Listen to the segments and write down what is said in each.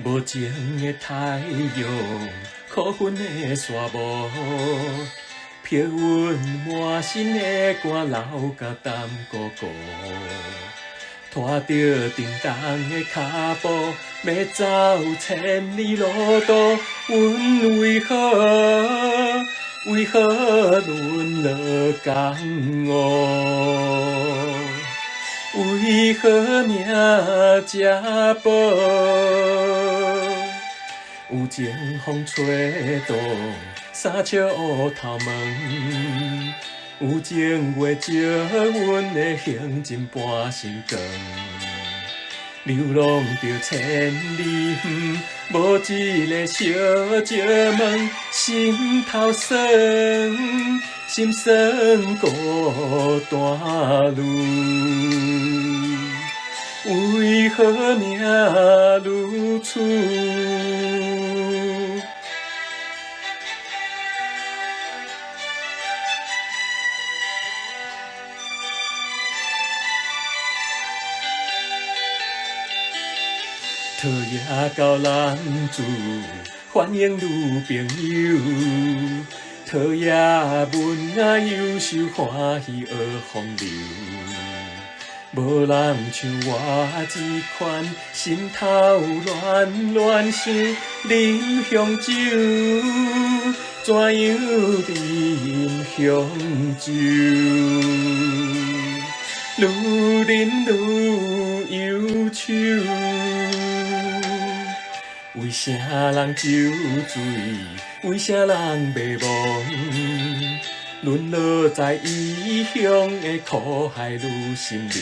无情的太阳，苦昏的沙漠，飘阮满身的汗流甲淡糊糊。拖着沉重的脚步，要走千里路途，阮为何沦落江湖？为何命这薄？有情风吹动，三笑乌头毛。有情月照阮的行进半生光，流浪着千里远，无一个小石门，心头酸，心酸孤单路。为何命如此？讨厌交男子，欢迎女朋友。讨厌文雅优秀，欢喜学风流。无人像我这款，心头乱乱想，啉香酒，怎样啉香酒？愈啉愈忧愁。为啥人酒醉？为啥人迷惘？沦落在异乡的苦海愈心凉。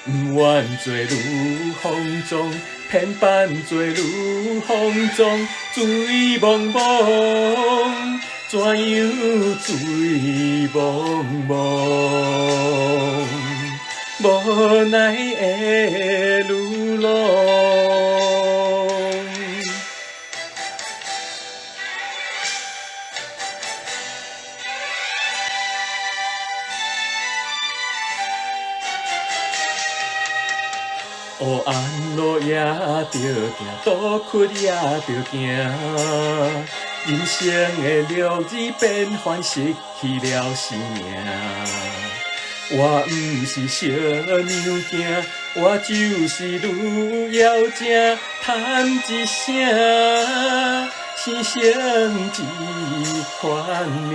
不愿做愈放纵，偏扮做愈放纵。醉茫茫，怎样醉茫茫？无奈的流浪。黑暗路也着行，倒窟也着行。人生的乐字变幻，失去了生命。我不是小娘子，我就是女妖精，叹一声，生生一款命。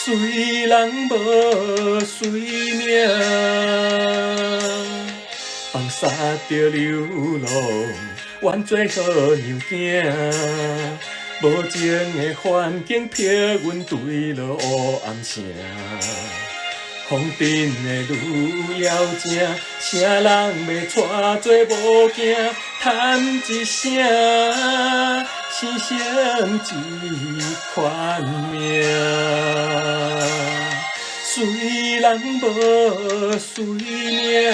随人无随命，放撒着流浪，愿做好娘囝。无情的环境逼阮坠落黑暗城，风尘的女妖精，啥人要带做无惊？叹一声，生生一款命。随人无随命。